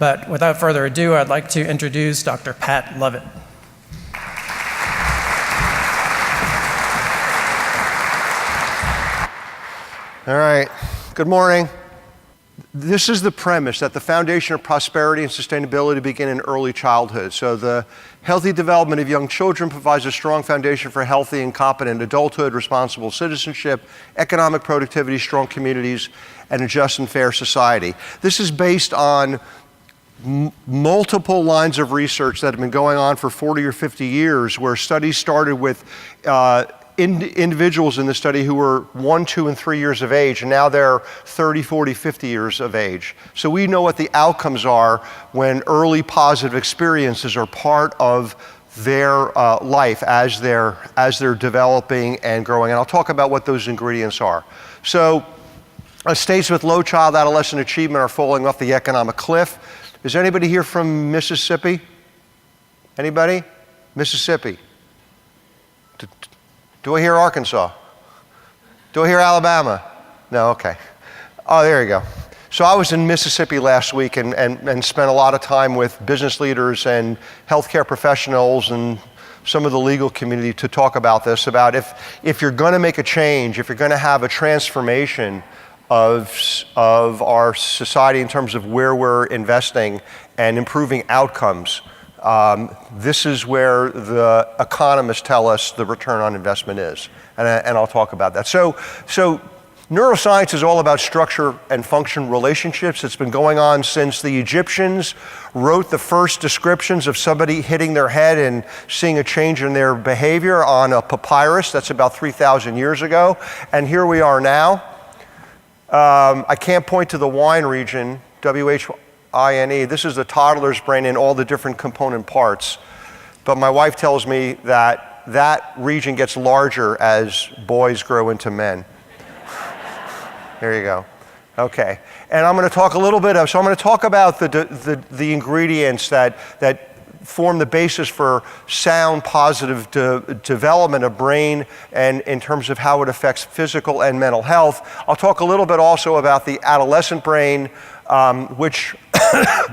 But without further ado, I'd like to introduce Dr. Pat Levitt. All right, good morning. This is the premise, that the foundation of prosperity and sustainability begin in early childhood. So the healthy development of young children provides a strong foundation for healthy and competent adulthood, responsible citizenship, economic productivity, strong communities, and a just and fair society. This is based on multiple lines of research that have been going on for 40 or 50 years, where studies started with individuals in the study who were 1, 2, and 3 years of age, and now they're 30, 40, 50 years of age. So we know what the outcomes are when early positive experiences are part of their life as they're developing and growing. And I'll talk about what those ingredients are. So states with low child adolescent achievement are falling off the economic cliff. Is anybody here from Mississippi? Anybody? Mississippi. Do I hear Arkansas? Do I hear Alabama? No, okay. Oh, there you go. So I was in Mississippi last week and spent a lot of time with business leaders and healthcare professionals and some of the legal community to talk about this, about if you're going to make a change, if you're going to have a transformation of our society in terms of where we're investing and improving outcomes, this is where the economists tell us the return on investment is, and I'll talk about that. So neuroscience is all about structure and function relationships. It's been going on since the Egyptians wrote the first descriptions of somebody hitting their head and seeing a change in their behavior on a papyrus. That's about 3,000 years ago, and here we are now. I can't point to the wine region, W-H-I-N-E. This is the toddler's brain in all the different component parts. But my wife tells me that that region gets larger as boys grow into men. There you go. Okay. And I'm going to talk a little bit so I'm going to talk about the ingredients that form the basis for sound, positive development of brain, and in terms of how it affects physical and mental health. I'll talk a little bit also about the adolescent brain, which,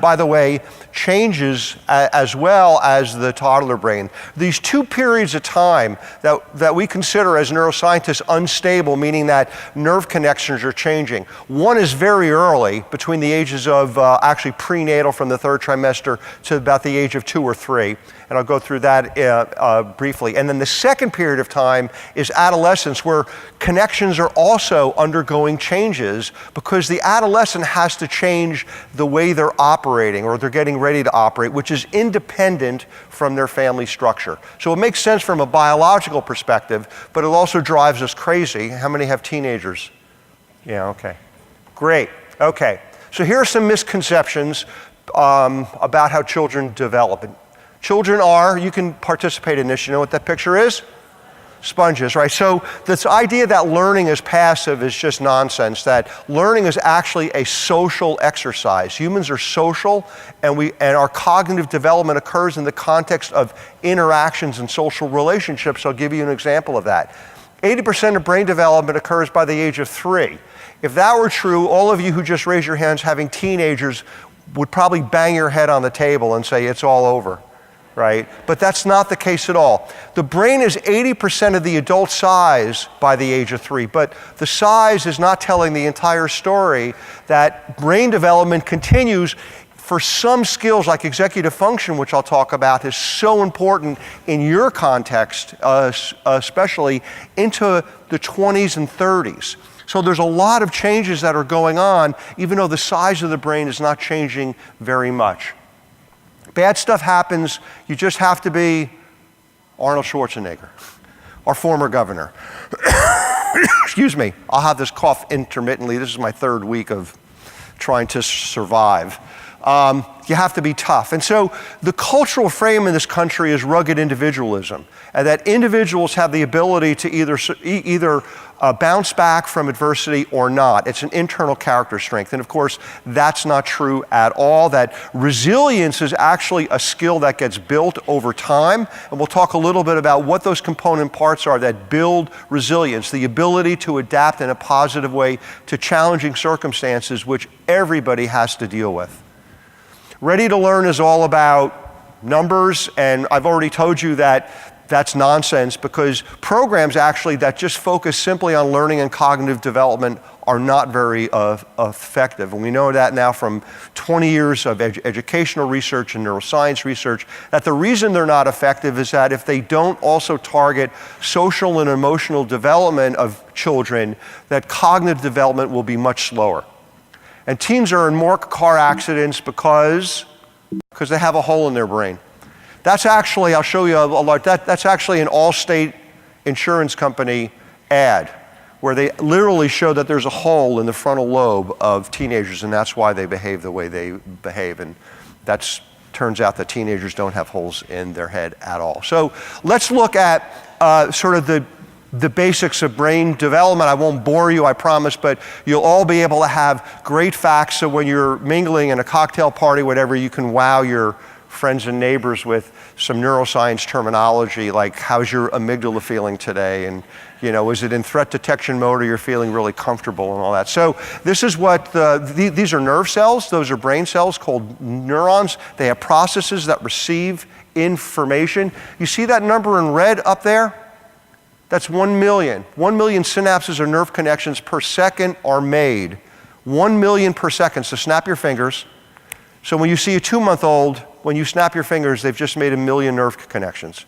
by the way, changes as well as the toddler brain. These two periods of time that we consider as neuroscientists unstable, meaning that nerve connections are changing. One is very early, between the ages of actually prenatal from the 3rd trimester to about the age of 2 or 3. And I'll go through that briefly. And then the second period of time is adolescence, where connections are also undergoing changes because the adolescent has to change the way they're operating, or they're getting ready to operate, which is independent from their family structure. So it makes sense from a biological perspective, but it also drives us crazy. How many have teenagers? Yeah, okay. Great. Okay. So here are some misconceptions about how children develop. Children are, you can participate in this, you know what that picture is? Sponges, right? So this idea that learning is passive is just nonsense, that learning is actually a social exercise. Humans are social, and our cognitive development occurs in the context of interactions and social relationships. I'll give you an example of that. 80% of brain development occurs by the age of 3. If that were true, all of you who just raised your hands having teenagers would probably bang your head on the table and say it's all over. Right? But that's not the case at all. The brain is 80% of the adult size by the age of 3, but the size is not telling the entire story, that brain development continues for some skills like executive function, which I'll talk about, is so important in your context, especially into the 20s and 30s. So there's a lot of changes that are going on, even though the size of the brain is not changing very much. Bad stuff happens. You just have to be Arnold Schwarzenegger, our former governor. Excuse me, I'll have this cough intermittently. This is my 3rd week of trying to survive. You have to be tough. And so the cultural frame in this country is rugged individualism, and that individuals have the ability to either bounce back from adversity or not. It's an internal character strength. And of course, that's not true at all. That resilience is actually a skill that gets built over time. And we'll talk a little bit about what those component parts are that build resilience, the ability to adapt in a positive way to challenging circumstances, which everybody has to deal with. Ready to learn is all about numbers, and I've already told you that that's nonsense, because programs actually that just focus simply on learning and cognitive development are not very effective. And we know that now from 20 years of educational research and neuroscience research, that the reason they're not effective is that if they don't also target social and emotional development of children, that cognitive development will be much slower. And teens are in more car accidents because they have a hole in their brain. That's actually, I'll show you a lot, that's actually an Allstate insurance company ad where they literally show that there's a hole in the frontal lobe of teenagers, and that's why they behave the way they behave. And that turns out that teenagers don't have holes in their head at all. So let's look at sort of the basics of brain development. I won't bore you, I promise, but you'll all be able to have great facts, so when you're mingling in a cocktail party, whatever, you can wow your friends and neighbors with some neuroscience terminology, like how's your amygdala feeling today, and is it in threat detection mode, or you're feeling really comfortable and all that. So this is what, these are nerve cells, those are brain cells called neurons. They have processes that receive information. You see that number in red up there? That's 1 million. 1 million synapses or nerve connections per second are made. 1 million per second, so snap your fingers. So when you see a 2-month-old, when you snap your fingers, they've just made 1 million nerve connections.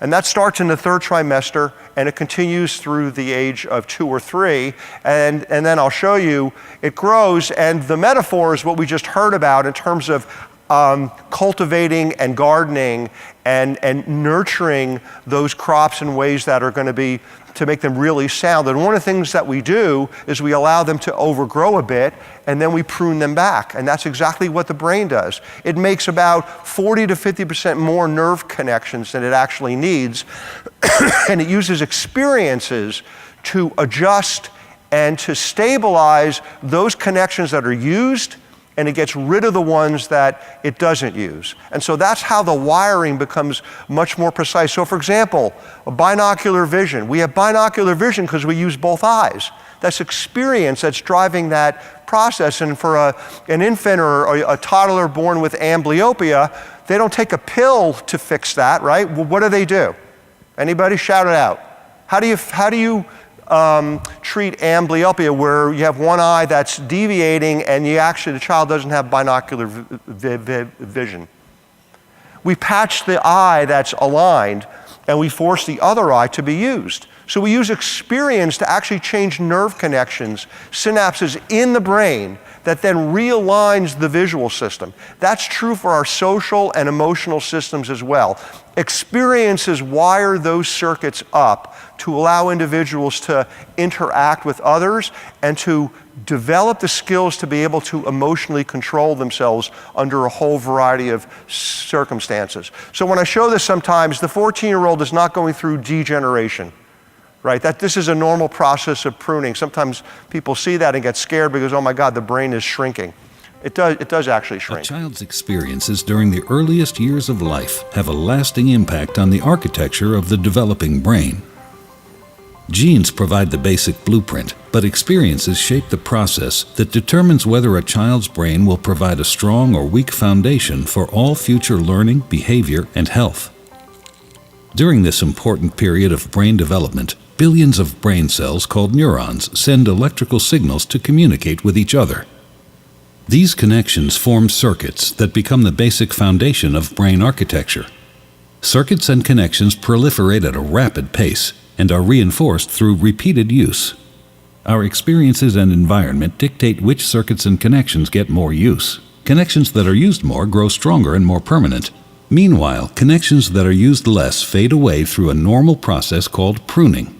And that starts in the 3rd trimester, and it continues through the age of 2 or 3. And then I'll show you, it grows, and the metaphor is what we just heard about in terms of cultivating and gardening and nurturing those crops in ways that are going to be, to make them really sound. And one of the things that we do is we allow them to overgrow a bit, and then we prune them back. And that's exactly what the brain does. It makes about 40 to 50% more nerve connections than it actually needs, and it uses experiences to adjust and to stabilize those connections that are used, and it gets rid of the ones that it doesn't use. And so that's how the wiring becomes much more precise. So for example, binocular vision. We have binocular vision because we use both eyes. That's experience that's driving that process. And for an infant or a toddler born with amblyopia, they don't take a pill to fix that, right? Well, what do? Anybody? Shout it out. How do you treat amblyopia, where you have one eye that's deviating and the child doesn't have binocular vision? We patch the eye that's aligned, and we force the other eye to be used. So we use experience to actually change nerve connections, synapses in the brain, that then realigns the visual system. That's true for our social and emotional systems as well. Experiences wire those circuits up to allow individuals to interact with others and to develop the skills to be able to emotionally control themselves under a whole variety of circumstances. So when I show this sometimes, the 14-year-old is not going through degeneration. Right, that this is a normal process of pruning. Sometimes people see that and get scared because, oh my God, the brain is shrinking. It does actually shrink. A child's experiences during the earliest years of life have a lasting impact on the architecture of the developing brain. Genes provide the basic blueprint, but experiences shape the process that determines whether a child's brain will provide a strong or weak foundation for all future learning, behavior, and health. During this important period of brain development, billions of brain cells called neurons send electrical signals to communicate with each other. These connections form circuits that become the basic foundation of brain architecture. Circuits and connections proliferate at a rapid pace and are reinforced through repeated use. Our experiences and environment dictate which circuits and connections get more use. Connections that are used more grow stronger and more permanent. Meanwhile, connections that are used less fade away through a normal process called pruning.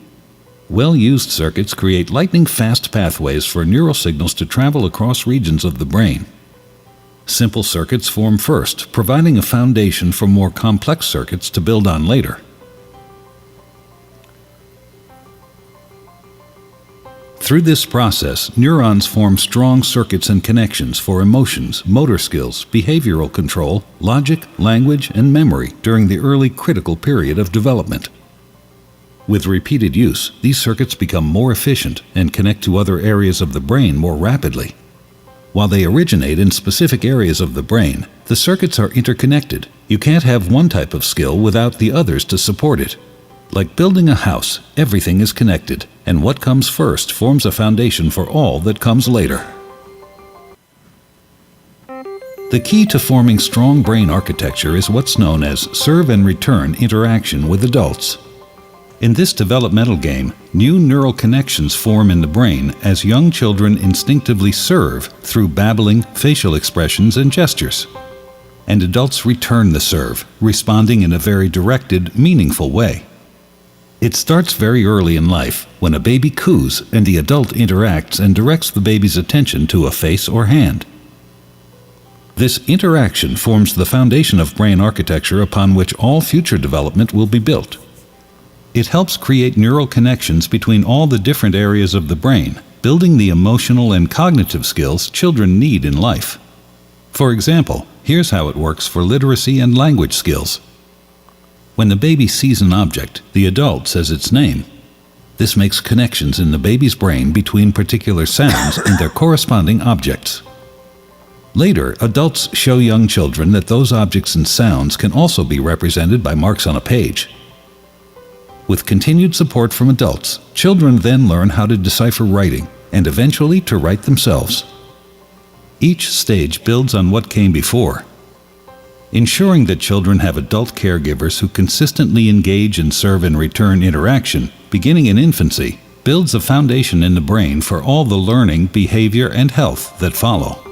Well-used circuits create lightning-fast pathways for neural signals to travel across regions of the brain. Simple circuits form first, providing a foundation for more complex circuits to build on later. Through this process, neurons form strong circuits and connections for emotions, motor skills, behavioral control, logic, language, and memory during the early critical period of development. With repeated use, these circuits become more efficient and connect to other areas of the brain more rapidly. While they originate in specific areas of the brain, the circuits are interconnected. You can't have one type of skill without the others to support it. Like building a house, everything is connected, and what comes first forms a foundation for all that comes later. The key to forming strong brain architecture is what's known as serve and return interaction with adults. In this developmental game, new neural connections form in the brain as young children instinctively serve through babbling, facial expressions, and gestures. And adults return the serve, responding in a very directed, meaningful way. It starts very early in life, when a baby coos and the adult interacts and directs the baby's attention to a face or hand. This interaction forms the foundation of brain architecture upon which all future development will be built. It helps create neural connections between all the different areas of the brain, building the emotional and cognitive skills children need in life. For example, here's how it works for literacy and language skills. When the baby sees an object, the adult says its name. This makes connections in the baby's brain between particular sounds and their corresponding objects. Later, adults show young children that those objects and sounds can also be represented by marks on a page. With continued support from adults, children then learn how to decipher writing and eventually to write themselves. Each stage builds on what came before. Ensuring that children have adult caregivers who consistently engage in serve and return interaction, beginning in infancy, builds a foundation in the brain for all the learning, behavior, and health that follow.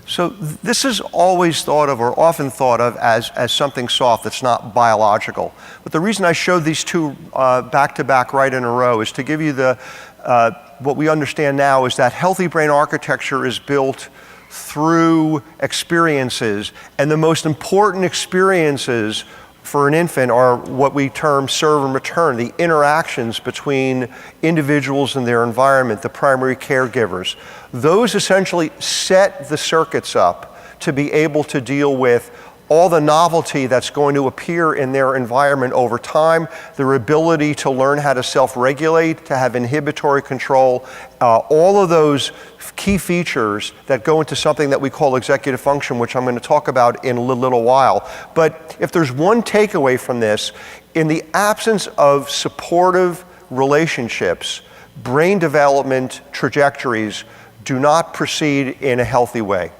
So this is always thought of, or often thought of, as something soft that's not biological. But the reason I showed these two back-to-back right in a row is to give you what we understand now is that healthy brain architecture is built through experiences, and the most important experiences for an infant are what we term serve and return, the interactions between individuals and their environment, the primary caregivers. Those essentially set the circuits up to be able to deal with all the novelty that's going to appear in their environment over time, their ability to learn how to self-regulate, to have inhibitory control, all of those key features that go into something that we call executive function, which I'm going to talk about in a little while. But if there's one takeaway from this, in the absence of supportive relationships, brain development trajectories do not proceed in a healthy way.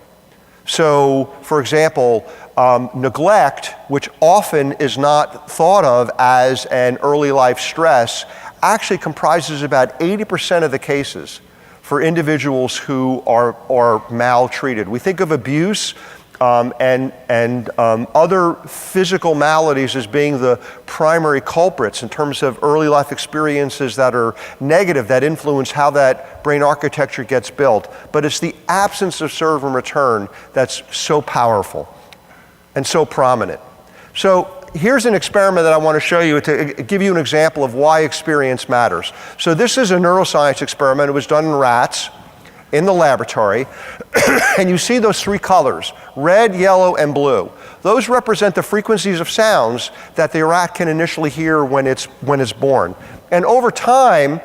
So, for example, neglect, which often is not thought of as an early life stress, actually comprises about 80% of the cases for individuals who are maltreated. We think of abuse and other physical maladies as being the primary culprits in terms of early life experiences that are negative, that influence how that brain architecture gets built. But it's the absence of serve and return that's so powerful and so prominent. So here's an experiment that I want to show you to give you an example of why experience matters. So this is a neuroscience experiment. It was done in rats in the laboratory, and you see those three colors, red, yellow, and blue. Those represent the frequencies of sounds that the rat can initially hear when it's born. And over time,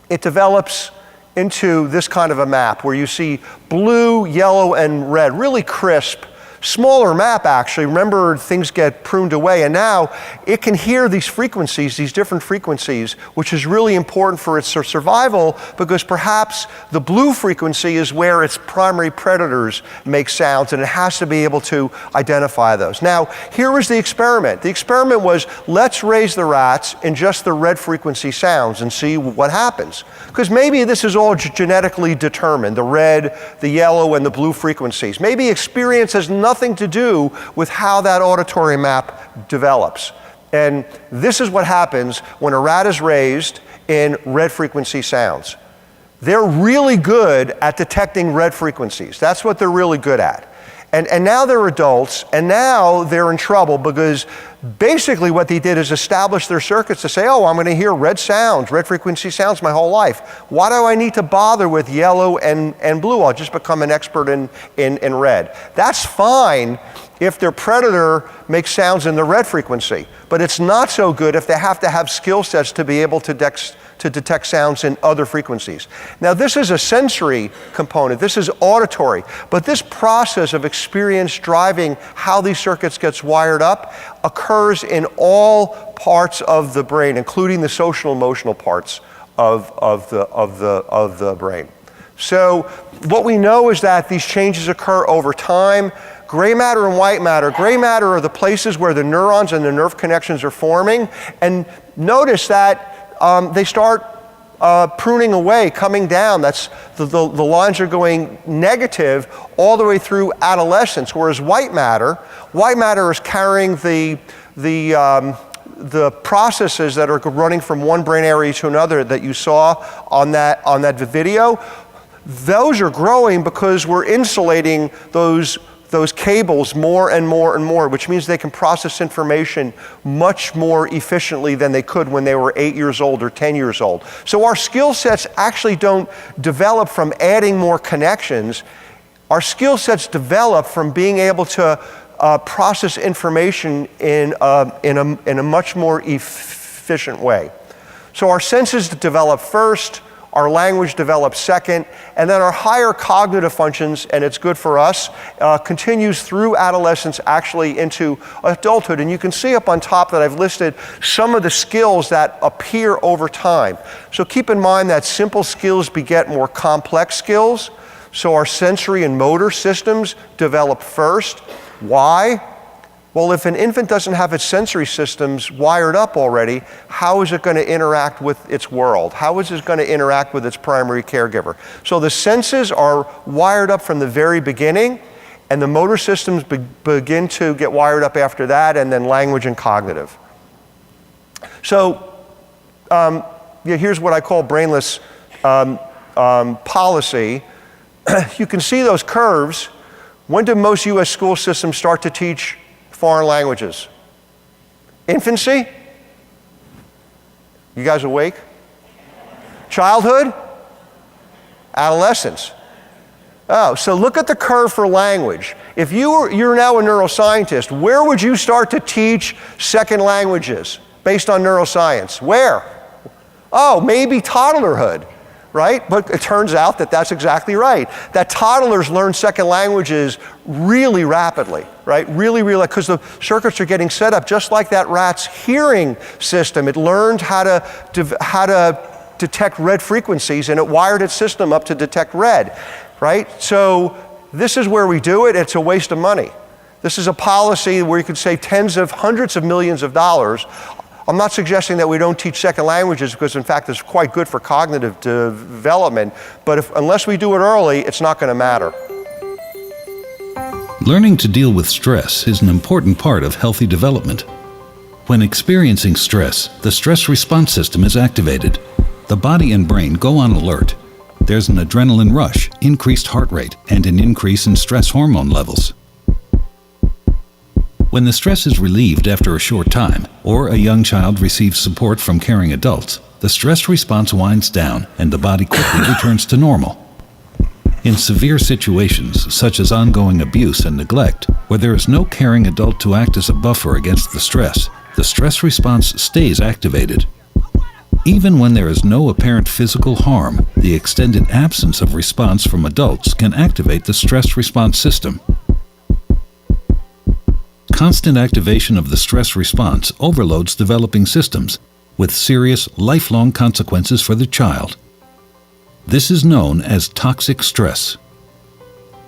it develops into this kind of a map where you see blue, yellow, and red, really crisp, smaller map actually. Remember, things get pruned away, and now it can hear these frequencies, these different frequencies, which is really important for its survival, because perhaps the blue frequency is where its primary predators make sounds, and it has to be able to identify those. Now, here was the experiment. The experiment was, let's raise the rats in just the red frequency sounds and see what happens. Because maybe this is all genetically determined, the red, the yellow, and the blue frequencies. Maybe experience has nothing to do with how that auditory map develops. And this is what happens when a rat is raised in red frequency sounds. They're really good at detecting red frequencies. That's what they're really good at. And now they're adults, and now they're in trouble because Basically, what they did is establish their circuits to say, oh, I'm going to hear red sounds, red frequency sounds my whole life. Why do I need to bother with yellow and blue? I'll just become an expert in red. That's fine if their predator makes sounds in the red frequency, but it's not so good if they have to have skill sets to be able to detect sounds in other frequencies. Now, this is a sensory component. This is auditory. But this process of experience driving how these circuits gets wired up occurs in all parts of the brain, including the social emotional parts of the brain. So what we know is that these changes occur over time. Gray matter and white matter. Gray matter are the places where the neurons and the nerve connections are forming. And notice that they start pruning away, coming down. That's the lines are going negative all the way through adolescence. Whereas white matter is carrying the processes that are running from one brain area to another that you saw on that video. Those are growing because we're insulating those cables more and more and more, which means they can process information much more efficiently than they could when they were 8 years old or 10 years old. So our skill sets actually don't develop from adding more connections. Our skill sets develop from being able to process information in a much more efficient way. So our senses develop first, our language develops second, and then our higher cognitive functions, and it's good for us, continues through adolescence actually into adulthood. And you can see up on top that I've listed some of the skills that appear over time. So keep in mind that simple skills beget more complex skills. So our sensory and motor systems develop first. Why? Well, if an infant doesn't have its sensory systems wired up already, how is it going to interact with its world? How is it going to interact with its primary caregiver? So the senses are wired up from the very beginning, and the motor systems begin to get wired up after that, and then language and cognitive. So here's what I call brainless policy. You can see those curves. When do most U.S. school systems start to teach foreign languages? Infancy? You guys awake? Childhood? Adolescence. Oh, so look at the curve for language. If you're now a neuroscientist, where would you start to teach second languages based on neuroscience? Where? Oh, maybe toddlerhood, right? But it turns out that that's exactly right. That toddlers learn second languages really rapidly, right? Really, because the circuits are getting set up just like that rat's hearing system. It learned how to detect red frequencies, and it wired its system up to detect red, right? So this is where we do it. It's a waste of money. This is a policy where you could save hundreds of millions of dollars. I'm not suggesting that we don't teach second languages because, in fact, it's quite good for cognitive development, but unless we do it early, it's not going to matter. Learning to deal with stress is an important part of healthy development. When experiencing stress, the stress response system is activated. The body and brain go on alert. There's an adrenaline rush, increased heart rate, and an increase in stress hormone levels. When the stress is relieved after a short time, or a young child receives support from caring adults, the stress response winds down and the body quickly returns to normal. In severe situations, such as ongoing abuse and neglect, where there is no caring adult to act as a buffer against the stress response stays activated. Even when there is no apparent physical harm, the extended absence of response from adults can activate the stress response system. Constant activation of the stress response overloads developing systems, with serious, lifelong consequences for the child. This is known as toxic stress.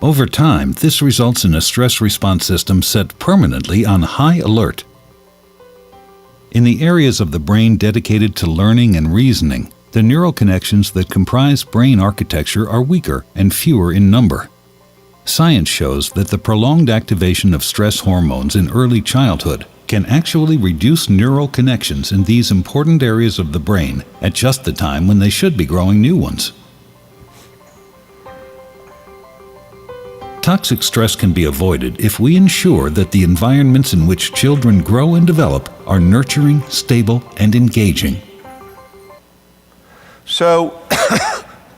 Over time, this results in a stress response system set permanently on high alert. In the areas of the brain dedicated to learning and reasoning, the neural connections that comprise brain architecture are weaker and fewer in number. Science shows that the prolonged activation of stress hormones in early childhood can actually reduce neural connections in these important areas of the brain at just the time when they should be growing new ones. Toxic stress can be avoided if we ensure that the environments in which children grow and develop are nurturing, stable, and engaging. So,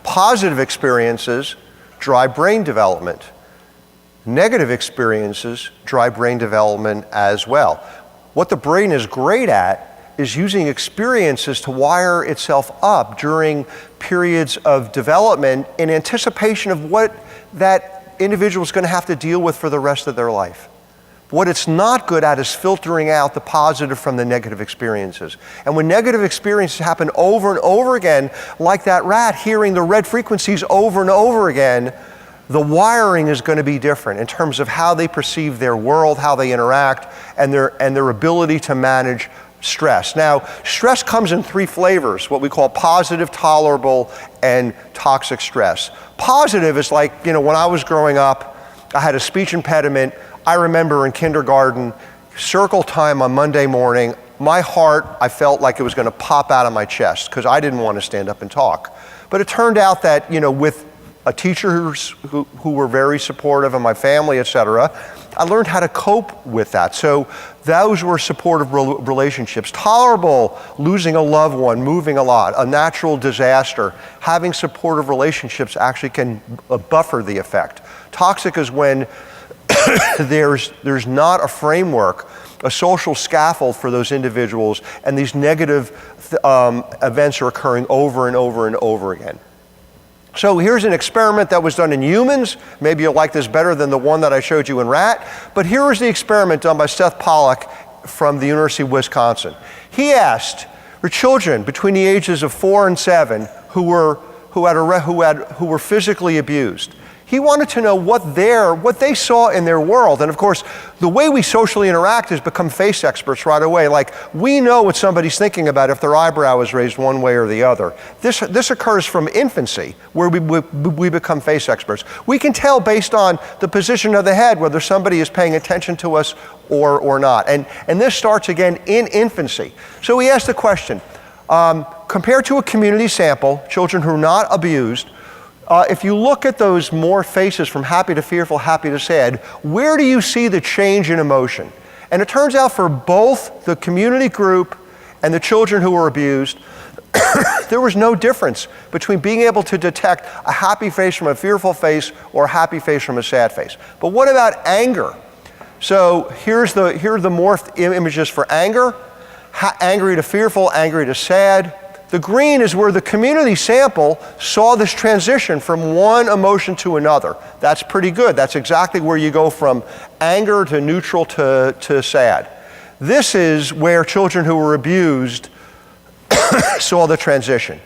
positive experiences drive brain development. Negative experiences drive brain development as well. What the brain is great at is using experiences to wire itself up during periods of development in anticipation of what that individual is going to have to deal with for the rest of their life. What it's not good at is filtering out the positive from the negative experiences. And when negative experiences happen over and over again, like that rat hearing the red frequencies over and over again, the wiring is going to be different in terms of how they perceive their world, how they interact, and their ability to manage stress. Now, stress comes in three flavors, what we call positive, tolerable, and toxic stress. Positive is like, when I was growing up, I had a speech impediment. I remember in kindergarten, circle time on Monday morning, my heart, I felt like it was going to pop out of my chest because I didn't want to stand up and talk. But it turned out that, with teachers who were very supportive and my family, etc., I learned how to cope with that. So those were supportive relationships. Tolerable, losing a loved one, moving a lot, a natural disaster. Having supportive relationships actually can buffer the effect. Toxic is when there's not a framework, a social scaffold for those individuals, and these negative events are occurring over and over and over again. So here's an experiment that was done in humans. Maybe you'll like this better than the one that I showed you in rat. But here was the experiment done by Seth Pollack from the University of Wisconsin. He asked for children between the ages of 4 and 7 who were physically abused. He wanted to know what they saw in their world. And of course, the way we socially interact is become face experts right away. Like, we know what somebody's thinking about if their eyebrow is raised one way or the other. This occurs from infancy, where we become face experts. We can tell based on the position of the head whether somebody is paying attention to us or not. And this starts again in infancy. So we asked the question, compared to a community sample, children who are not abused, if you look at those more faces from happy to fearful, happy to sad, where do you see the change in emotion? And it turns out for both the community group and the children who were abused, there was no difference between being able to detect a happy face from a fearful face or a happy face from a sad face. But what about anger? So here are the morphed images for anger, angry to fearful, angry to sad. The green is where the community sample saw this transition from one emotion to another. That's pretty good. That's exactly where you go from anger to neutral to sad. This is where children who were abused saw the transition.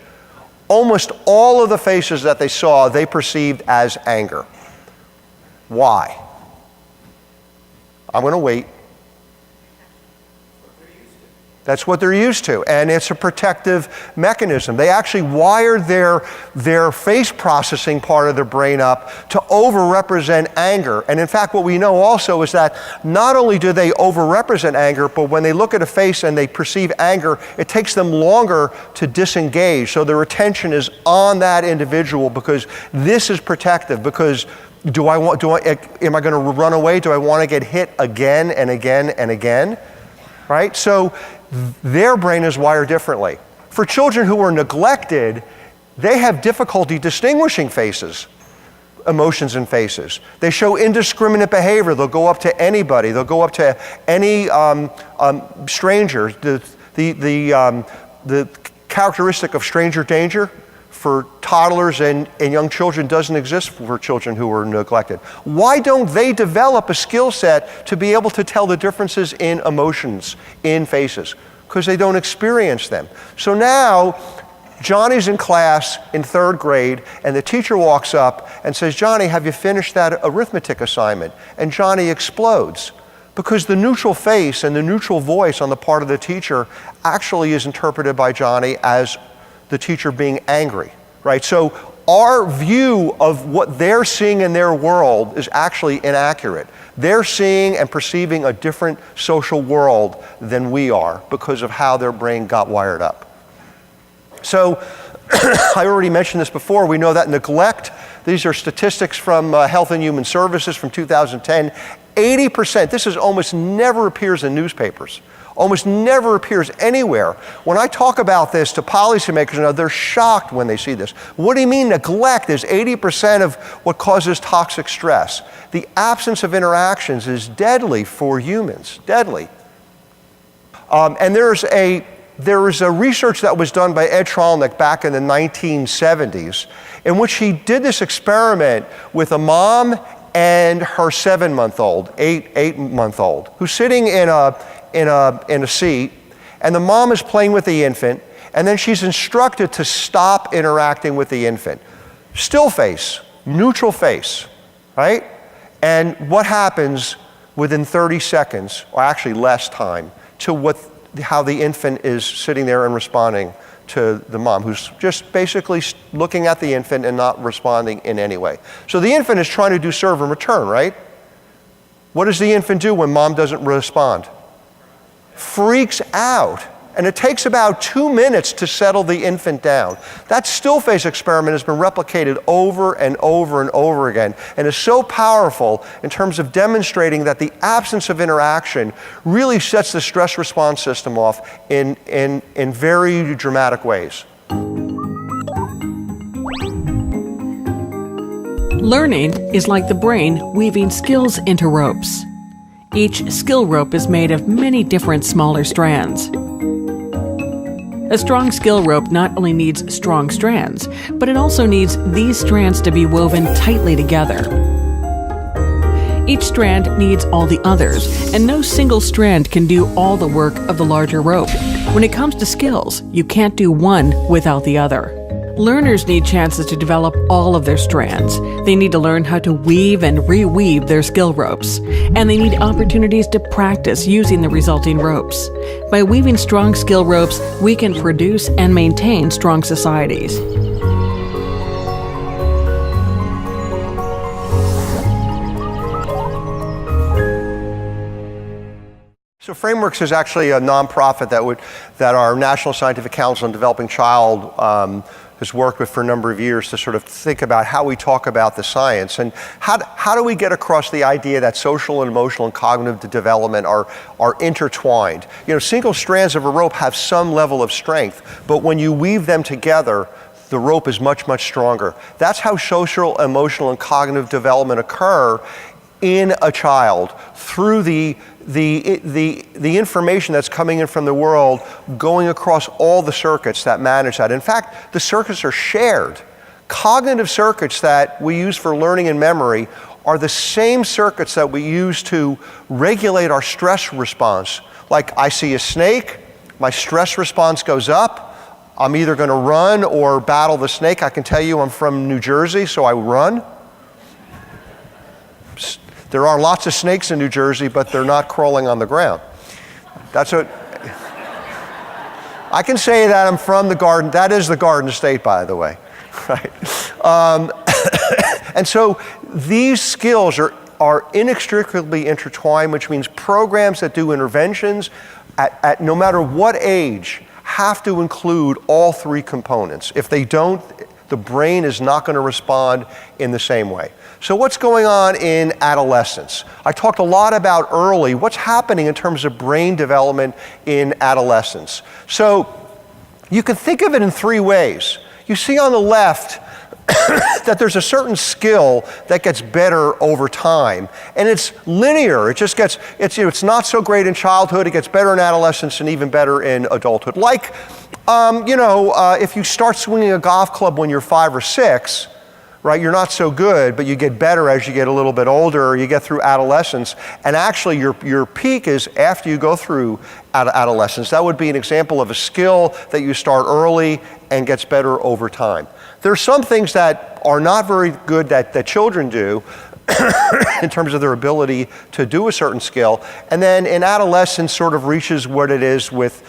Almost all of the faces that they saw, they perceived as anger. Why? I'm going to wait. That's what they're used to, and it's a protective mechanism. They actually wired their face processing part of their brain up to overrepresent anger. And in fact, what we know also is that not only do they overrepresent anger, but when they look at a face and they perceive anger, it takes them longer to disengage. So their attention is on that individual because this is protective. Because am I going to run away? Do I want to get hit again and again and again? Right? So their brain is wired differently. For children who are neglected, they have difficulty distinguishing faces, emotions and faces. They show indiscriminate behavior. They'll go up to anybody. They'll go up to any stranger. The characteristic of stranger danger for toddlers and young children doesn't exist for children who are neglected. Why don't they develop a skill set to be able to tell the differences in emotions, in faces? Because they don't experience them. So now, Johnny's in class in 3rd grade, and the teacher walks up and says, "Johnny, have you finished that arithmetic assignment?" And Johnny explodes. Because the neutral face and the neutral voice on the part of the teacher actually is interpreted by Johnny as the teacher being angry, right? So our view of what they're seeing in their world is actually inaccurate. They're seeing and perceiving a different social world than we are because of how their brain got wired up. So I already mentioned this before. We know that neglect These are statistics from Health and Human Services from 2010. 80%, this is almost never appears in newspapers, almost never appears anywhere. When I talk about this to policymakers, they're shocked when they see this. What do you mean neglect is 80% of what causes toxic stress? The absence of interactions is deadly for humans, deadly. And there is a research that was done by Ed Trolnick back in the 1970s in which he did this experiment with a mom and her 7-month-old, 8-month-old, who's sitting in a seat, and the mom is playing with the infant, and then she's instructed to stop interacting with the infant. Still face, neutral face, right? And what happens within 30 seconds, or actually less time, to how the infant is sitting there and responding to the mom, who's just basically looking at the infant and not responding in any way. So the infant is trying to do serve and return, right? What does the infant do when mom doesn't respond? Freaks out. And it takes about 2 minutes to settle the infant down. That still face experiment has been replicated over and over and over again, and is so powerful in terms of demonstrating that the absence of interaction really sets the stress response system off in very dramatic ways. Learning is like the brain weaving skills into ropes. Each skill rope is made of many different smaller strands. A strong skill rope not only needs strong strands, but it also needs these strands to be woven tightly together. Each strand needs all the others, and no single strand can do all the work of the larger rope. When it comes to skills, you can't do one without the other. Learners need chances to develop all of their strands. They need to learn how to weave and reweave their skill ropes. And they need opportunities to practice using the resulting ropes. By weaving strong skill ropes, we can produce and maintain strong societies. So Frameworks is actually a nonprofit that our National Scientific Council on Developing Child has worked with for a number of years to sort of think about how we talk about the science and how do we get across the idea that social and emotional and cognitive development are intertwined. Single strands of a rope have some level of strength, but when you weave them together, the rope is much, much stronger. That's how social, emotional, and cognitive development occur in a child through the information that's coming in from the world going across all the circuits that manage that. In fact, the circuits are shared. Cognitive circuits that we use for learning and memory are the same circuits that we use to regulate our stress response. Like I see a snake, my stress response goes up. I'm either going to run or battle the snake. I can tell you I'm from New Jersey, so I run. There are lots of snakes in New Jersey, but they're not crawling on the ground. That's what I can say that I'm from the Garden. That is the Garden State, by the way. Right? And so these skills are inextricably intertwined, which means programs that do interventions at no matter what age have to include all three components. If they don't, the brain is not going to respond in the same way. So what's going on in adolescence? I talked a lot about early, what's happening in terms of brain development in adolescence. So you can think of it in three ways. You see on the left that there's a certain skill that gets better over time, and it's linear. It just gets, it's not so great in childhood, it gets better in adolescence and even better in adulthood. Like, if you start swinging a golf club when you're 5 or 6, right, you're not so good, but you get better as you get a little bit older, or you get through adolescence, and actually your peak is after you go through adolescence. That would be an example of a skill that you start early and gets better over time. There are some things that are not very good that children do in terms of their ability to do a certain skill, and then in adolescence sort of reaches what it is with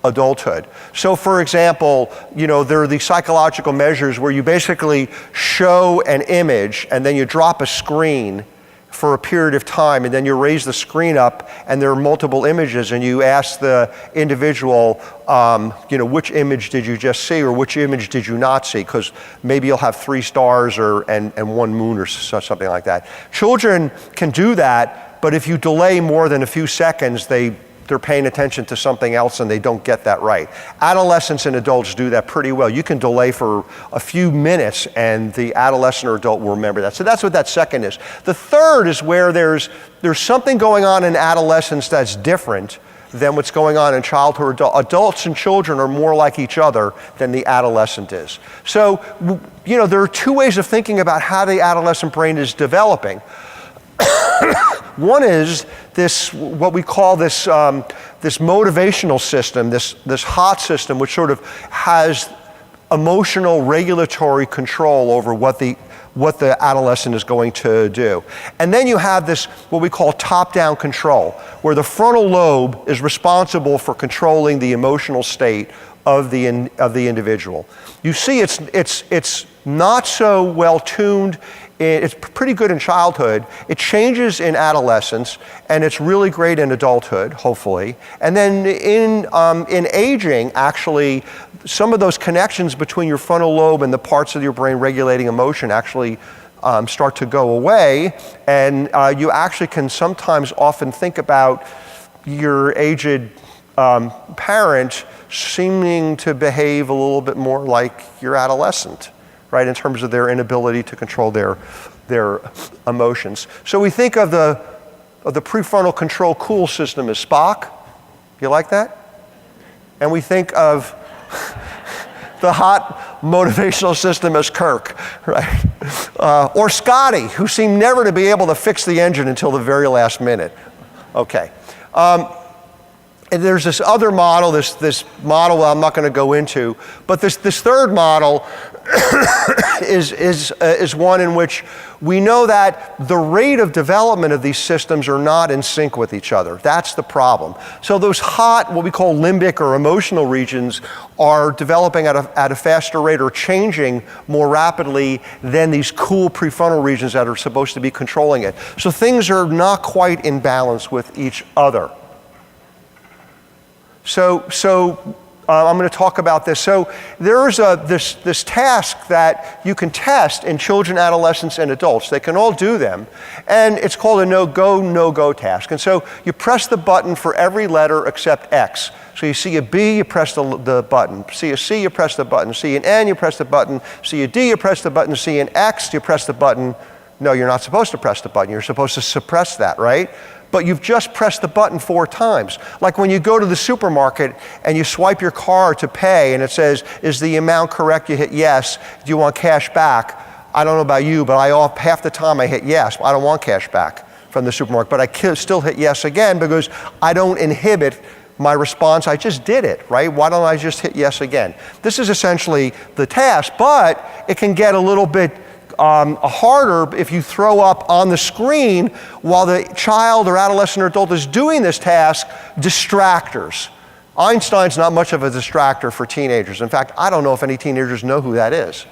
adulthood. So for example, there are these psychological measures where you basically show an image and then you drop a screen for a period of time, and then you raise the screen up and there are multiple images, and you ask the individual, which image did you just see, or which image did you not see, because maybe you'll have 3 stars and 1 moon or something like that. Children can do that, but if you delay more than a few seconds, they're paying attention to something else and they don't get that right. Adolescents and adults do that pretty well. You can delay for a few minutes and the adolescent or adult will remember that. So that's what that second is. The third is where there's something going on in adolescence that's different than what's going on in childhood or adult. Adults and children are more like each other than the adolescent is. So, there are 2 ways of thinking about how the adolescent brain is developing. One is this, what we call this motivational system, this HOT system, which sort of has emotional regulatory control over what the adolescent is going to do. And then you have this, what we call top-down control, where the frontal lobe is responsible for controlling the emotional state of the individual. You see, it's not so well tuned. It's pretty good in childhood. It changes in adolescence, and it's really great in adulthood, hopefully. And then in aging, actually, some of those connections between your frontal lobe and the parts of your brain regulating emotion actually start to go away, and you actually can sometimes often think about your aged parent seeming to behave a little bit more like your adolescent, right, in terms of their inability to control their emotions. So we think of the prefrontal control cool system as Spock. You like that? And we think of the hot motivational system as Kirk, right? Or Scotty, who seemed never to be able to fix the engine until the very last minute. Okay. And there's this other model, this model I'm not going to go into, but this third model is one in which we know that the rate of development of these systems are not in sync with each other. That's the problem. So those hot, what we call limbic or emotional regions, are developing at a faster rate or changing more rapidly than these cool prefrontal regions that are supposed to be controlling it. So things are not quite in balance with each other. So I'm going to talk about this. So there's this task that you can test in children, adolescents, and adults. They can all do them, and it's called a no-go task. And so you press the button for every letter except X. So you see a B, you press the button. See a C, you press the button. See an N, you press the button. See a D, you press the button. See an X, you press the button. No, you're not supposed to press the button. You're supposed to suppress that, right? But you've just pressed the button 4 times. Like when you go to the supermarket and you swipe your card to pay and it says, is the amount correct? You hit yes. Do you want cash back? I don't know about you, but half the time I hit yes. I don't want cash back from the supermarket, but I still hit yes again because I don't inhibit my response. I just did it, right? Why don't I just hit yes again? This is essentially the task, but it can get a little bit harder if you throw up on the screen while the child or adolescent or adult is doing this task distractors. Einstein's not much of a distractor for teenagers. In fact, I don't know if any teenagers know who that is,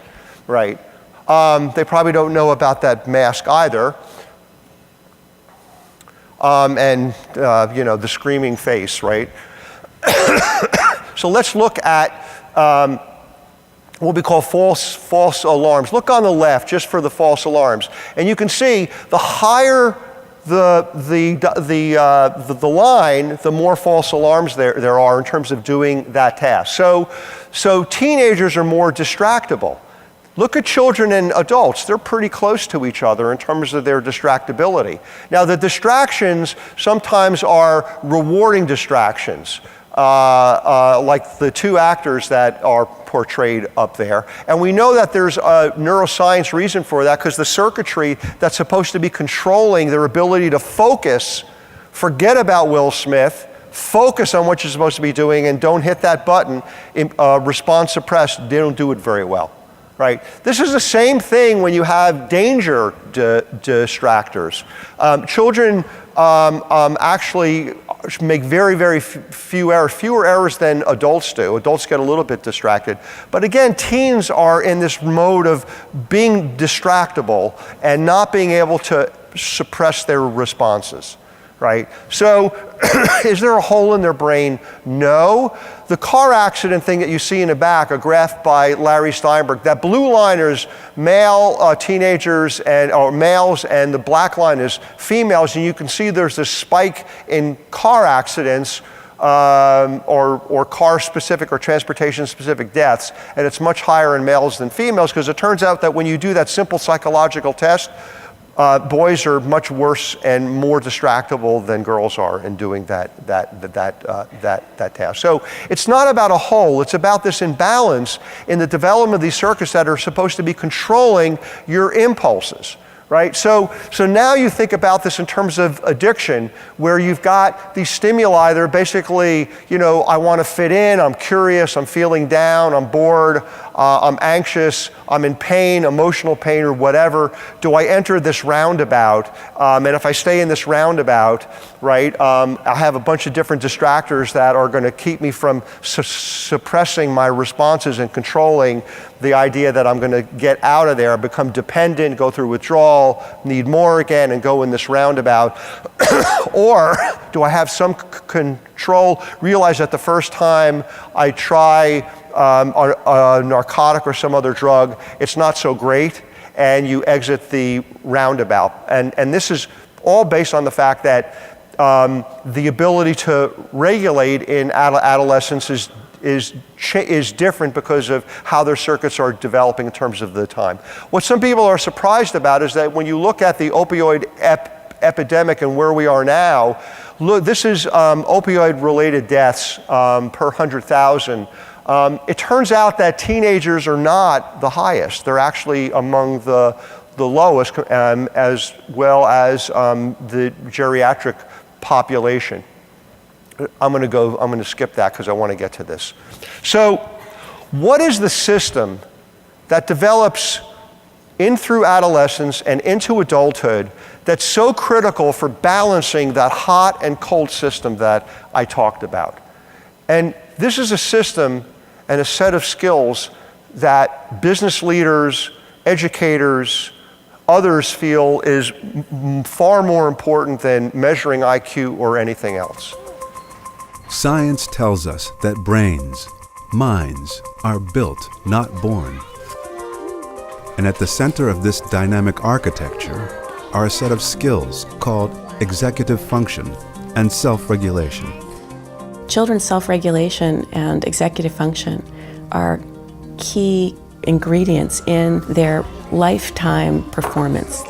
right? They probably don't know about that mask either. The screaming face, right? So let's look at what we call false alarms. Look on the left just for the false alarms, and you can see the higher the line, the more false alarms there are in terms of doing that task. So teenagers are more distractible. Look at children and adults. They're pretty close to each other in terms of their distractibility. Now, the distractions sometimes are rewarding distractions, like the 2 actors that are portrayed up there. And we know that there's a neuroscience reason for that, because the circuitry that's supposed to be controlling their ability to focus, forget about Will Smith, focus on what you're supposed to be doing, and don't hit that button, response suppressed, they don't do it very well. Right? This is the same thing when you have danger distractors. Children actually make very, very few errors, fewer errors than adults do. Adults get a little bit distracted. But again, teens are in this mode of being distractible and not being able to suppress their responses, right? So is there a hole in their brain? No. The car accident thing that you see in the back, a graph by Larry Steinberg, that blue line is male teenagers or males, and the black line is females, and you can see there's this spike in car accidents or car-specific or transportation-specific deaths, and it's much higher in males than females, because it turns out that when you do that simple psychological test, boys are much worse and more distractible than girls are in doing that task. So it's not about a hole, it's about this imbalance in the development of these circuits that are supposed to be controlling your impulses. Right? So now you think about this in terms of addiction, where you've got these stimuli that are basically, I want to fit in, I'm curious, I'm feeling down, I'm bored, I'm anxious, I'm in pain, emotional pain or whatever. Do I enter this roundabout? And if I stay in this roundabout, right, I have a bunch of different distractors that are going to keep me from suppressing my responses and controlling the idea that I'm going to get out of there, become dependent, go through withdrawal, need more again, and go in this roundabout. Or do I have some control, realize that the first time I try a narcotic or some other drug, it's not so great, and you exit the roundabout. And this is all based on the fact that the ability to regulate in adolescence is different because of how their circuits are developing in terms of the time. What some people are surprised about is that when you look at the opioid epidemic and where we are now, look, this is opioid-related deaths per 100,000. It turns out that teenagers are not the highest. They're actually among the lowest, as well as the geriatric population. I'm going to skip that because I want to get to this. So, what is the system that develops in through adolescence and into adulthood that's so critical for balancing that hot and cold system that I talked about? And this is a system and a set of skills that business leaders, educators, others feel is far more important than measuring IQ or anything else. Science tells us that brains, minds, are built, not born. And at the center of this dynamic architecture are a set of skills called executive function and self-regulation. Children's self-regulation and executive function are key ingredients in their lifetime performance.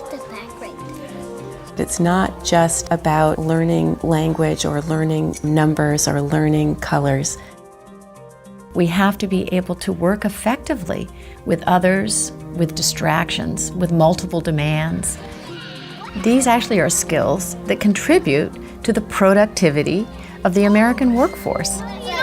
It's not just about learning language or learning numbers or learning colors. We have to be able to work effectively with others, with distractions, with multiple demands. These actually are skills that contribute to the productivity of the American workforce. Just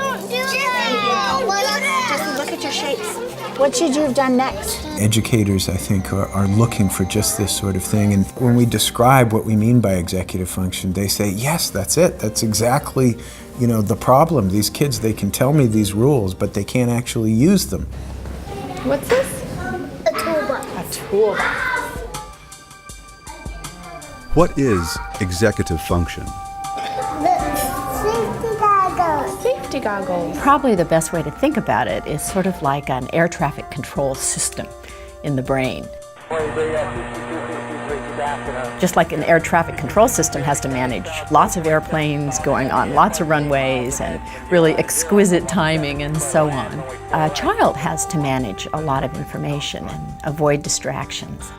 look at your shapes. What should you have done next? Educators, I think, are looking for just this sort of thing. And when we describe what we mean by executive function, they say, yes, that's it. That's exactly, the problem. These kids, they can tell me these rules, but they can't actually use them. What's this? A toolbox. A toolbox. What is executive function? Safety goggles. Probably the best way to think about it is sort of like an air traffic control system in the brain. Just like an air traffic control system has to manage lots of airplanes going on lots of runways and really exquisite timing and so on, a child has to manage a lot of information and avoid distractions.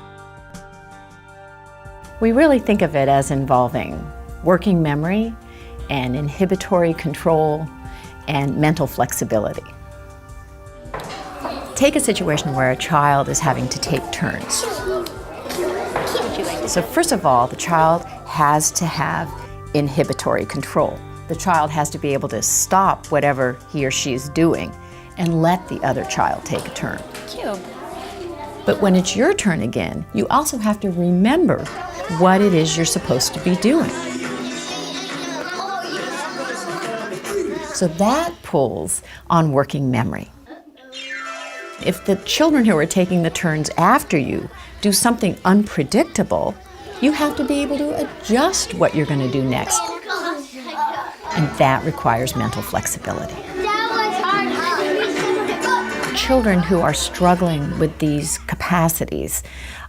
We really think of it as involving working memory and inhibitory control and mental flexibility. Take a situation where a child is having to take turns. So first of all, the child has to have inhibitory control. The child has to be able to stop whatever he or she is doing and let the other child take a turn. Cute. But when it's your turn again, you also have to remember what it is you're supposed to be doing. So that pulls on working memory. If the children who are taking the turns after you do something unpredictable, You have to be able to adjust what you're going to do next. And that requires mental flexibility. Children who are struggling with these capacities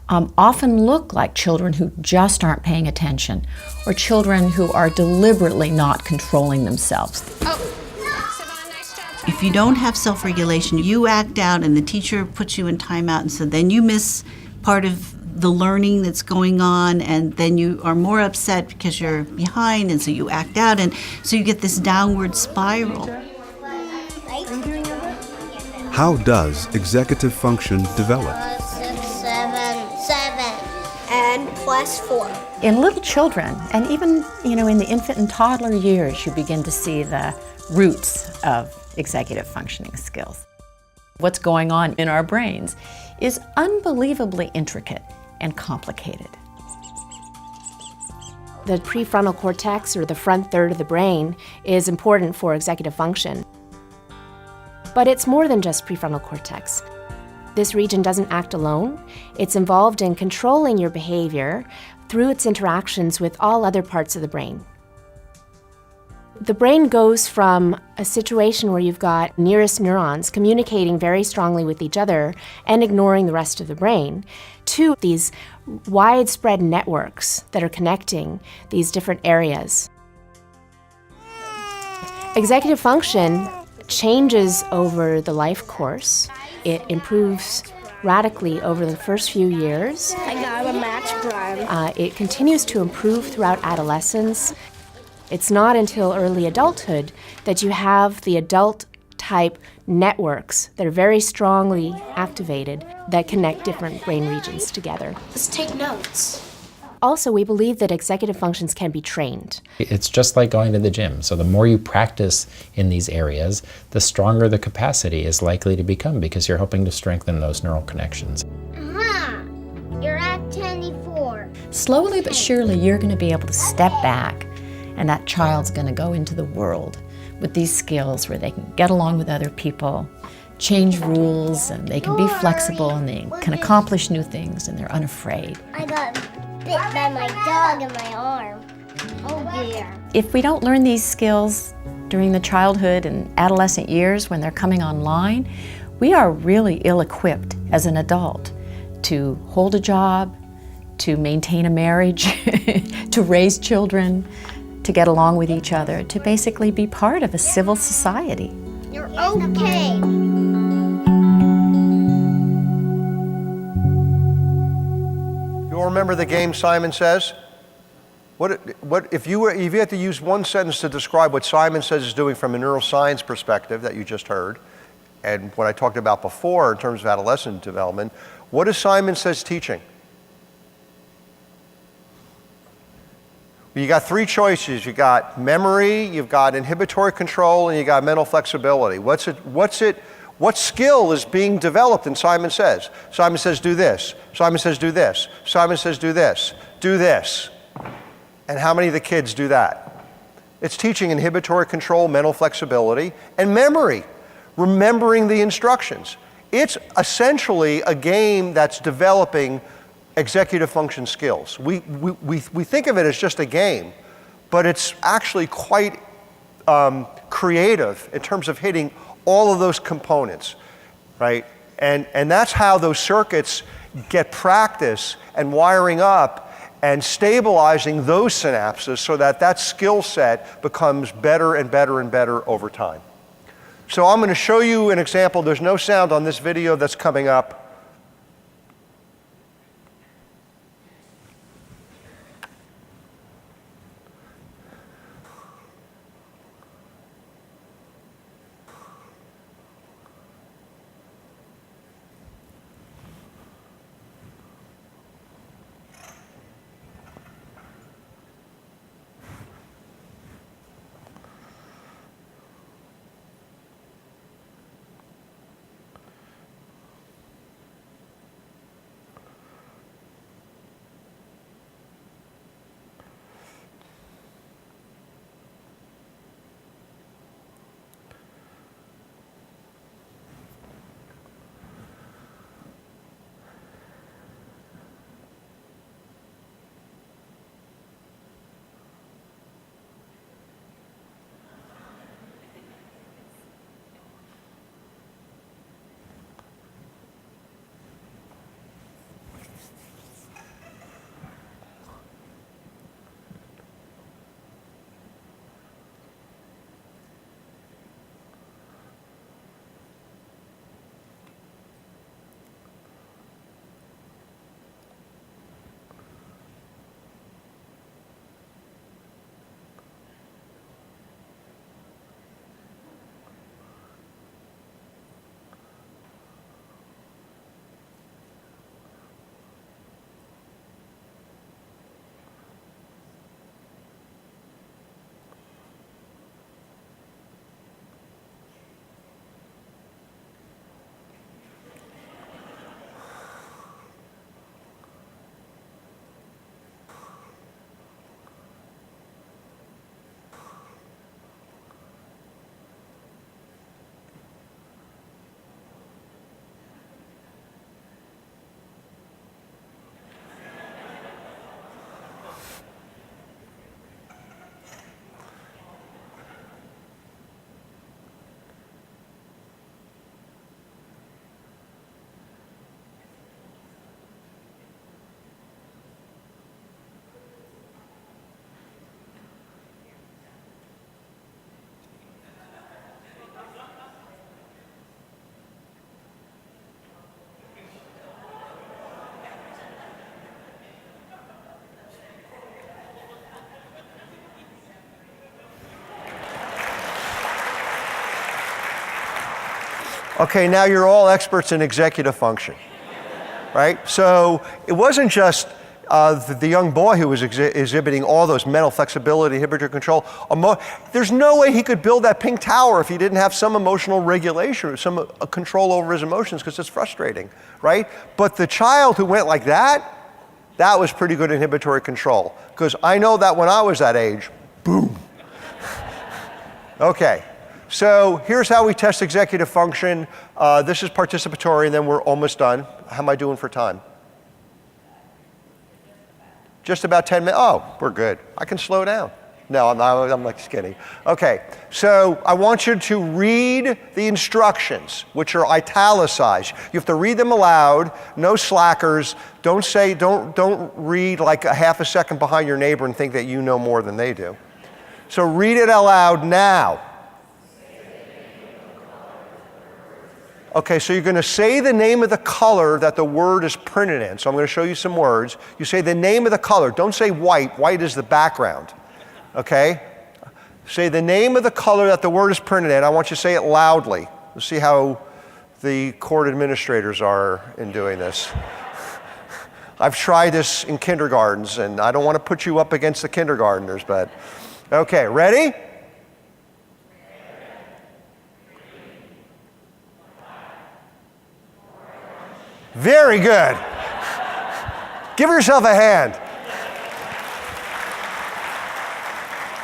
often look like children who just aren't paying attention, or children who are deliberately not controlling themselves. If you don't have self-regulation, you act out and the teacher puts you in timeout, and so then you miss part of the learning that's going on, and then you are more upset because you're behind, and so you act out, and so you get this downward spiral. How does executive function develop? 6, 7, and +4. In little children, and even in the infant and toddler years, you begin to see the roots of executive functioning skills. What's going on in our brains is unbelievably intricate and complicated. The prefrontal cortex, or the front third of the brain, is important for executive function. But it's more than just prefrontal cortex. This region doesn't act alone. It's involved in controlling your behavior through its interactions with all other parts of the brain. The brain goes from a situation where you've got nearest neurons communicating very strongly with each other and ignoring the rest of the brain, to these widespread networks that are connecting these different areas. Executive function changes over the life course. It improves radically over the first few years. I got a match prime. It continues to improve throughout adolescence. It's not until early adulthood that you have the adult-type networks that are very strongly activated that connect different brain regions together. Let's take notes. Also, we believe that executive functions can be trained. It's just like going to the gym. So the more you practice in these areas, the stronger the capacity is likely to become, because you're hoping to strengthen those neural connections. You're at 24. Slowly but surely, you're going to be able to step back, and that child's going to go into the world with these skills where they can get along with other people, change rules, and they can be flexible, and they can accomplish new things, and they're unafraid. I got bit by my dog in my arm. Oh dear. If we don't learn these skills during the childhood and adolescent years when they're coming online, we are really ill-equipped as an adult to hold a job, to maintain a marriage, to raise children, to get along with each other, to basically be part of a civil society. You're okay. You all remember the game Simon Says? If you had to use one sentence to describe what Simon Says is doing from a neuroscience perspective that you just heard, and what I talked about before in terms of adolescent development, what is Simon Says teaching? You got three choices. You got memory, you've got inhibitory control, and you got mental flexibility. What skill is being developed in Simon Says? Simon Says do this. Simon Says do this. Simon Says do this. Do this. And how many of the kids do that? It's teaching inhibitory control, mental flexibility, and memory, remembering the instructions. It's essentially a game that's developing executive function skills. We think of it as just a game, but it's actually quite creative in terms of hitting all of those components, right? And that's how those circuits get practice and wiring up and stabilizing those synapses so that that skill set becomes better and better and better over time. So I'm going to show you an example. There's no sound on this video that's coming up. Okay, now you're all experts in executive function, right? So it wasn't just the young boy who was exhibiting all those mental flexibility, inhibitory control. There's no way he could build that pink tower if he didn't have some emotional regulation or some control over his emotions, because it's frustrating, right? But the child who went like that was pretty good inhibitory control, because I know that when I was that age, boom. Okay, so here's how we test executive function. This is participatory, and then we're almost done. How am I doing for time? Just about 10 minutes. Oh, we're good. I can slow down. No, I'm like just kidding. Okay, so I want you to read the instructions, which are italicized. You have to read them aloud, no slackers. Don't read like a half a second behind your neighbor and think that you know more than they do. So read it aloud now. Okay, so you're going to say the name of the color that the word is printed in. So I'm going to show you some words. You say the name of the color. Don't say white. White is the background. Okay? Say the name of the color that the word is printed in. I want you to say it loudly. Let's see how the court administrators are in doing this. I've tried this in kindergartens, and I don't want to put you up against the kindergartners, but okay, ready? Very good. Give yourself a hand.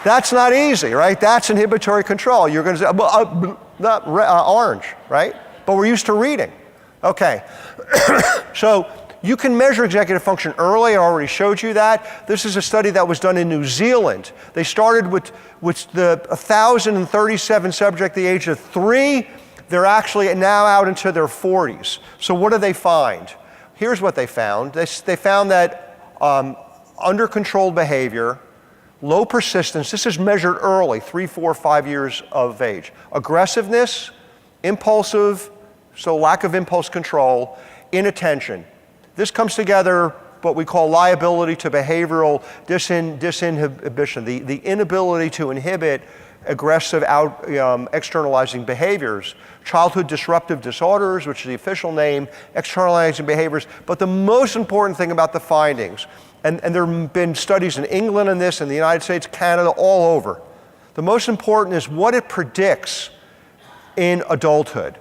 That's not easy, right? That's inhibitory control. You're going to say, orange, right? But we're used to reading. Okay. So you can measure executive function early. I already showed you that. This is a study that was done in New Zealand. They started with the 1,037 subjects at the age of 3. They're actually now out into their 40s. So what do they find? Here's what they found. They found that under controlled behavior, low persistence, this is measured early, 3, 4, 5 years of age. Aggressiveness, impulsive, so lack of impulse control, inattention. This comes together what we call liability to behavioral disinhibition, the inability to inhibit aggressive externalizing behaviors, childhood disruptive disorders, which is the official name, externalizing behaviors. But the most important thing about the findings, and there have been studies in England on this, in the United States, Canada, all over. The most important is what it predicts in adulthood.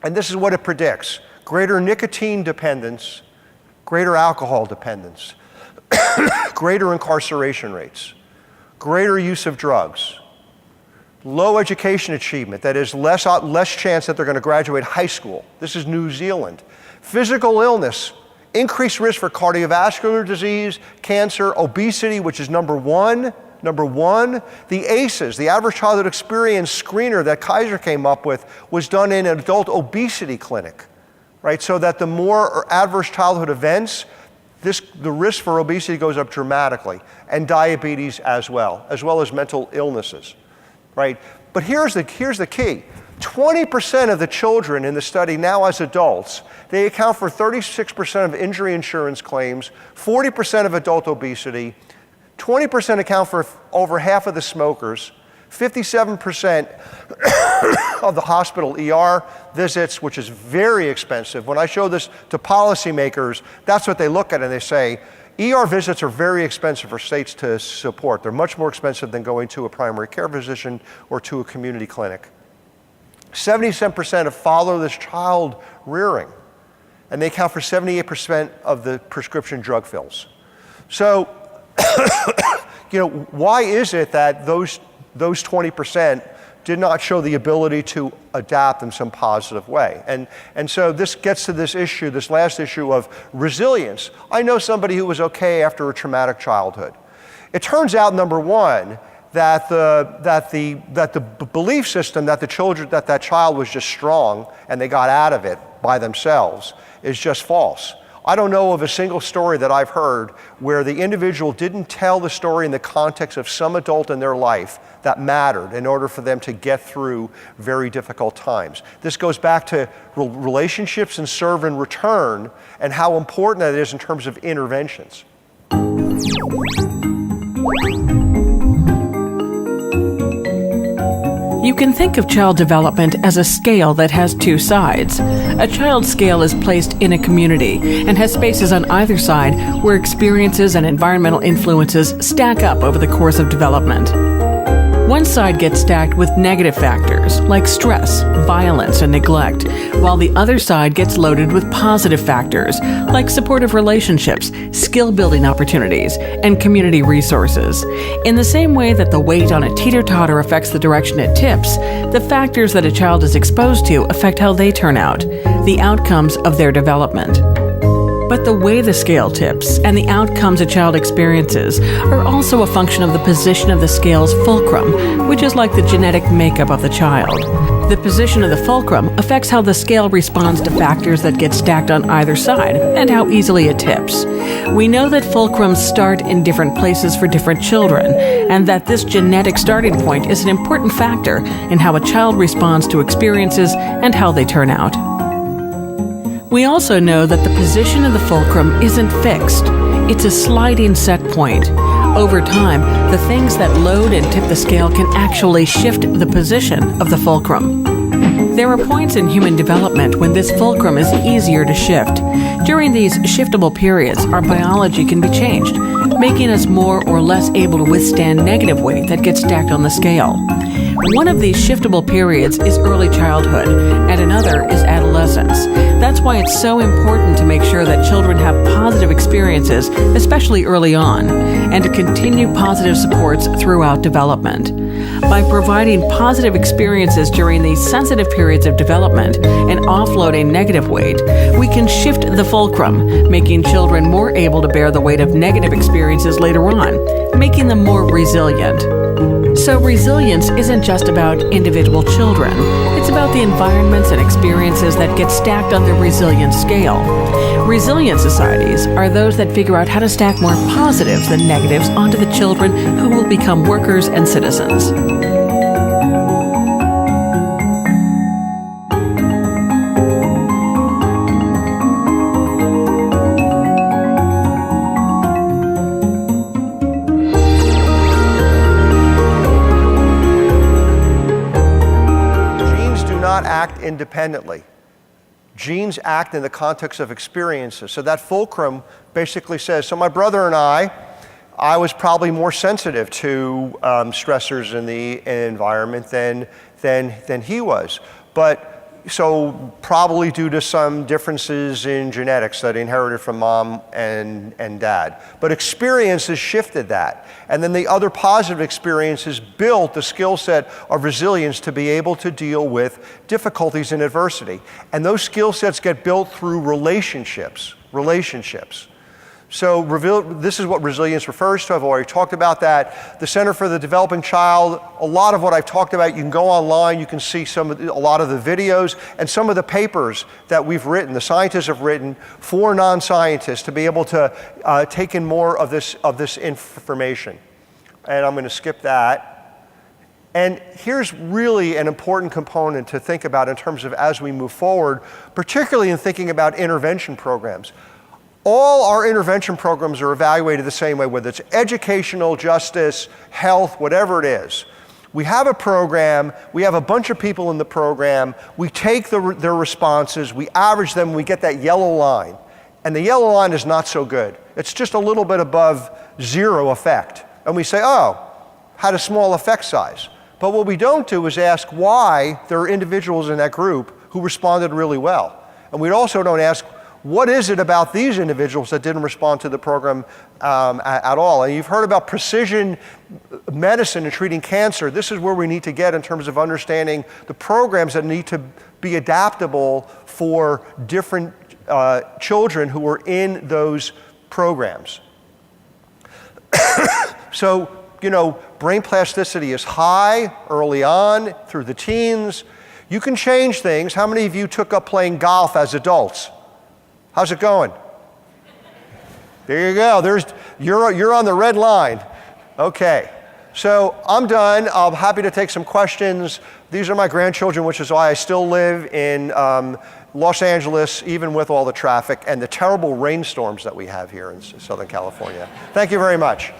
And this is what it predicts: greater nicotine dependence, greater alcohol dependence, greater incarceration rates, greater use of drugs, low education achievement, that is less chance that they're going to graduate high school. This is New Zealand. Physical illness, increased risk for cardiovascular disease, cancer, obesity, which is number one. The ACEs, the Average Childhood Experience Screener that Kaiser came up with, was done in an adult obesity clinic, right? So that the more adverse childhood events, the risk for obesity goes up dramatically, and diabetes as well as mental illnesses, right? But here's the key. 20% of the children in the study now as adults, they account for 36% of injury insurance claims, 40% of adult obesity, 20% account for over half of the smokers, 57% of the hospital ER visits, which is very expensive. When I show this to policymakers, that's what they look at and they say, ER visits are very expensive for states to support. They're much more expensive than going to a primary care physician or to a community clinic. 77% of fatherless child rearing, and they account for 78% of the prescription drug fills. So, why is it that those 20% did not show the ability to adapt in some positive way? And so this gets to this last issue of resilience. I know somebody who was okay after a traumatic childhood. It turns out, number one, that the belief system that that child was just strong and they got out of it by themselves is just false. I don't know of a single story that I've heard where the individual didn't tell the story in the context of some adult in their life that mattered in order for them to get through very difficult times. This goes back to relationships and serve and return and how important that is in terms of interventions. You can think of child development as a scale that has two sides. A child's scale is placed in a community and has spaces on either side where experiences and environmental influences stack up over the course of development. One side gets stacked with negative factors like stress, violence, and neglect, while the other side gets loaded with positive factors like supportive relationships, skill-building opportunities, and community resources. In the same way that the weight on a teeter-totter affects the direction it tips, the factors that a child is exposed to affect how they turn out, the outcomes of their development. But the way the scale tips and the outcomes a child experiences are also a function of the position of the scale's fulcrum, which is like the genetic makeup of the child. The position of the fulcrum affects how the scale responds to factors that get stacked on either side and how easily it tips. We know that fulcrums start in different places for different children, and that this genetic starting point is an important factor in how a child responds to experiences and how they turn out. We also know that the position of the fulcrum isn't fixed. It's a sliding set point. Over time, the things that load and tip the scale can actually shift the position of the fulcrum. There are points in human development when this fulcrum is easier to shift. During these shiftable periods, our biology can be changed, making us more or less able to withstand negative weight that gets stacked on the scale. One of these shiftable periods is early childhood, and another is adolescence. That's why it's so important to make sure that children have positive experiences, especially early on, and to continue positive supports throughout development. By providing positive experiences during these sensitive periods of development and offloading negative weight, we can shift the fulcrum, making children more able to bear the weight of negative experiences later on, making them more resilient. So resilience isn't just about individual children. It's about the environments and experiences that get stacked on the resilience scale. Resilient societies are those that figure out how to stack more positives than negatives onto the children who will become workers and citizens. Act independently. Genes act in the context of experiences. So that fulcrum basically says, so my brother and I was probably more sensitive to stressors in the environment than he was. But so probably due to some differences in genetics that he inherited from mom and dad. But experiences shifted that. And then the other positive experiences built the skill set of resilience to be able to deal with difficulties and adversity. And those skill sets get built through relationships. So this is what resilience refers to. I've already talked about that. The Center for the Developing Child, a lot of what I've talked about, you can go online, you can see a lot of the videos and some of the papers that we've written, the scientists have written for non-scientists to be able to take in more of this information. And I'm going to skip that. And here's really an important component to think about in terms of as we move forward, particularly in thinking about intervention programs. All our intervention programs are evaluated the same way, whether it's educational, justice, health, whatever it is. We have a program, we have a bunch of people in the program, we take their responses, we average them, we get that yellow line. And the yellow line is not so good. It's just a little bit above zero effect. And we say, oh, had a small effect size. But what we don't do is ask why there are individuals in that group who responded really well. And we also don't ask, what is it about these individuals that didn't respond to the program at all? And you've heard about precision medicine in treating cancer. This is where we need to get in terms of understanding the programs that need to be adaptable for different children who are in those programs. So, brain plasticity is high early on through the teens. You can change things. How many of you took up playing golf as adults? How's it going? There you go. You're on the red line. Okay. So I'm done. I'm happy to take some questions. These are my grandchildren, which is why I still live in Los Angeles, even with all the traffic and the terrible rainstorms that we have here in Southern California. Thank you very much.